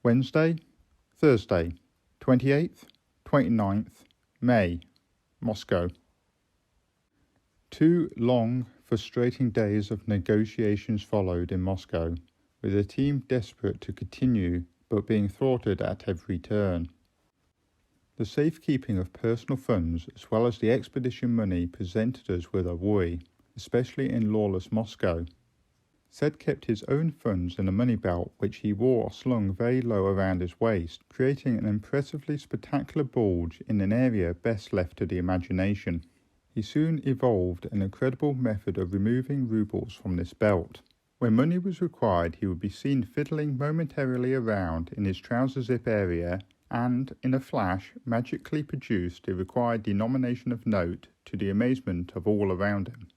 Wednesday, Thursday, 28th, 29th May, Moscow. 2 long, frustrating days of negotiations followed in Moscow, with the team desperate to continue but being thwarted at every turn. The safekeeping of personal funds as well as the expedition money presented us with a worry, especially in lawless Moscow. Zed kept his own funds in a money belt which he wore slung very low around his waist, creating an impressively spectacular bulge in an area best left to the imagination. He soon evolved an incredible method of removing rubles from this belt. When money was required, he would be seen fiddling momentarily around in his trouser zip area and, in a flash, magically produced the required denomination of note to the amazement of all around him.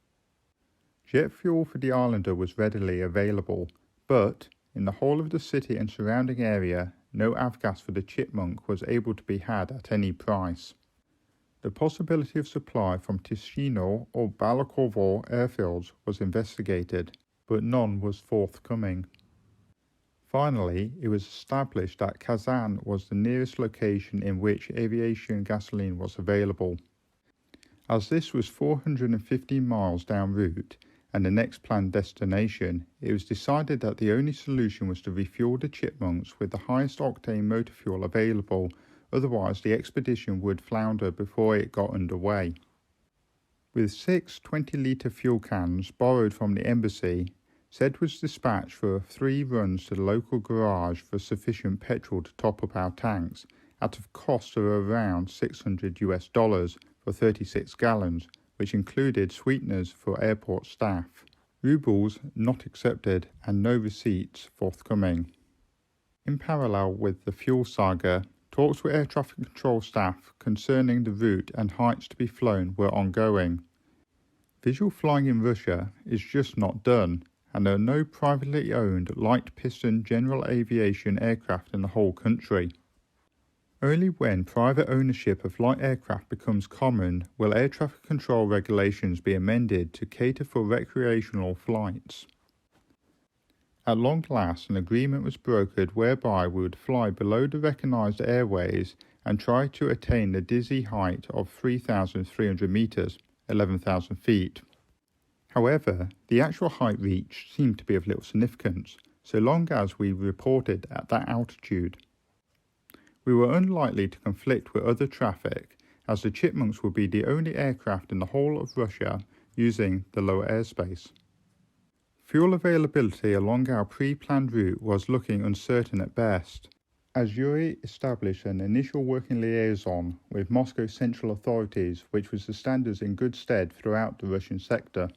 Jet fuel for the Islander was readily available, but, in the whole of the city and surrounding area, no avgas for the Chipmunk was able to be had at any price. The possibility of supply from Tikhino or Balakovo airfields was investigated, but none was forthcoming. Finally, it was established that Kazan was the nearest location in which aviation gasoline was available. As this was 415 miles down route and the next planned destination, it was decided that the only solution was to refuel the Chipmunks with the highest octane motor fuel available, otherwise the expedition would flounder before it got underway. With 6 20-litre fuel cans borrowed from the embassy, Zed was dispatched for 3 runs to the local garage for sufficient petrol to top up our tanks, at a cost of around $600 for 36 gallons, which included sweeteners for airport staff. Rubles not accepted and no receipts forthcoming. In parallel with the fuel saga, talks with air traffic control staff concerning the route and heights to be flown were ongoing. Visual flying in Russia is just not done, and there are no privately owned light piston general aviation aircraft in the whole country. Only when private ownership of light aircraft becomes common will air traffic control regulations be amended to cater for recreational flights. At long last, an agreement was brokered whereby we would fly below the recognised airways and try to attain the dizzy height of 3,300 metres, 11,000 feet. However, the actual height reached seemed to be of little significance, so long as we reported at that altitude. We were unlikely to conflict with other traffic, as the Chipmunks would be the only aircraft in the whole of Russia using the lower airspace. Fuel availability along our pre-planned route was looking uncertain at best, as Yuri established an initial working liaison with Moscow central authorities which was to stand us in good stead throughout the Russian sector.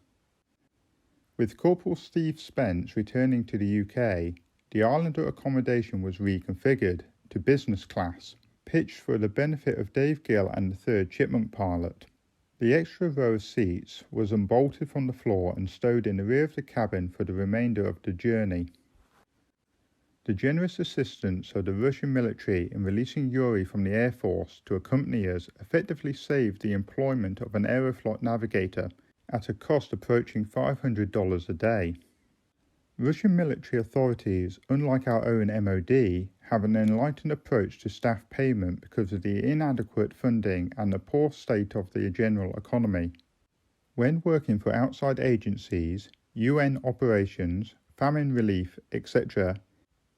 With Corporal Steve Spence returning to the UK, the Islander accommodation was reconfigured to business class, pitched for the benefit of Dave Gill and the 3rd Chipmunk pilot. The extra row of seats was unbolted from the floor and stowed in the rear of the cabin for the remainder of the journey. The generous assistance of the Russian military in releasing Yuri from the Air Force to accompany us effectively saved the employment of an Aeroflot navigator at a cost approaching $500 a day. Russian military authorities, unlike our own MOD, have an enlightened approach to staff payment because of the inadequate funding and the poor state of the general economy. When working for outside agencies, UN operations, famine relief, etc.,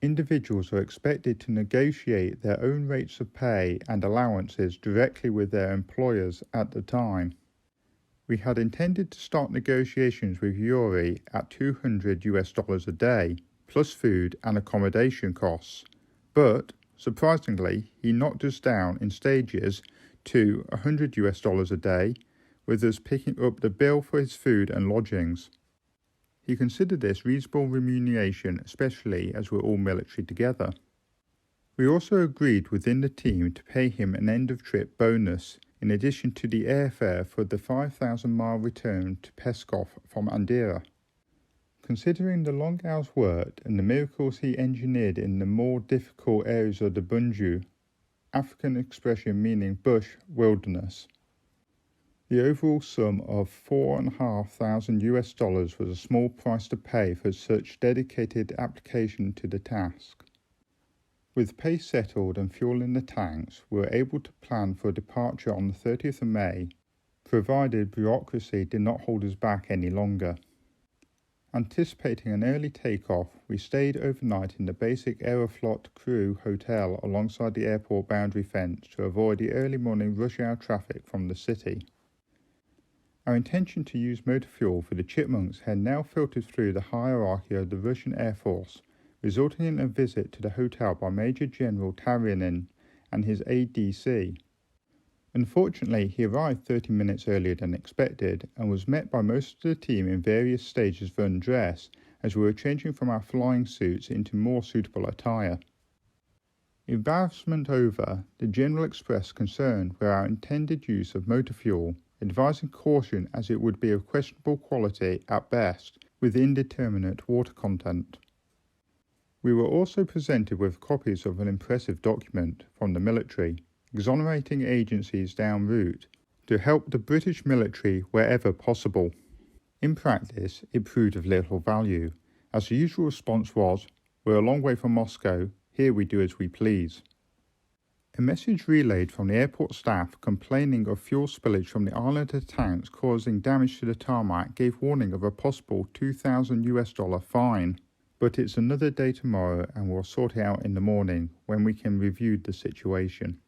individuals are expected to negotiate their own rates of pay and allowances directly with their employers at the time. We had intended to start negotiations with Yuri at $200 a day, plus food and accommodation costs, but, surprisingly, he knocked us down in stages to $100 a day, with us picking up the bill for his food and lodgings. He considered this reasonable remuneration, especially as we're all military together. We also agreed within the team to pay him an end-of-trip bonus, in addition to the airfare for the 5,000-mile return to Peskov from Andera. Considering the long hours worked and the miracles he engineered in the more difficult areas of the Bunju, African expression meaning bush wilderness, the overall sum of $4,500 was a small price to pay for such dedicated application to the task. With pace settled and fuel in the tanks, we were able to plan for a departure on the 30th of May, provided bureaucracy did not hold us back any longer. Anticipating an early takeoff, we stayed overnight in the basic Aeroflot crew hotel alongside the airport boundary fence to avoid the early morning rush hour traffic from the city. Our intention to use motor fuel for the Chipmunks had now filtered through the hierarchy of the Russian Air Force, resulting in a visit to the hotel by Major General Taryanin and his ADC. Unfortunately, he arrived 30 minutes earlier than expected and was met by most of the team in various stages of undress as we were changing from our flying suits into more suitable attire. Embarrassment over, the General expressed concern for our intended use of motor fuel, advising caution as it would be of questionable quality at best, with indeterminate water content. We were also presented with copies of an impressive document from the military, exonerating agencies en route to help the British military wherever possible. In practice, it proved of little value, as the usual response was, "We're a long way from Moscow, here we do as we please." A message relayed from the airport staff complaining of fuel spillage from the Islander tanks causing damage to the tarmac gave warning of a possible $2,000 fine. But it's another day tomorrow and we'll sort it out in the morning when we can review the situation.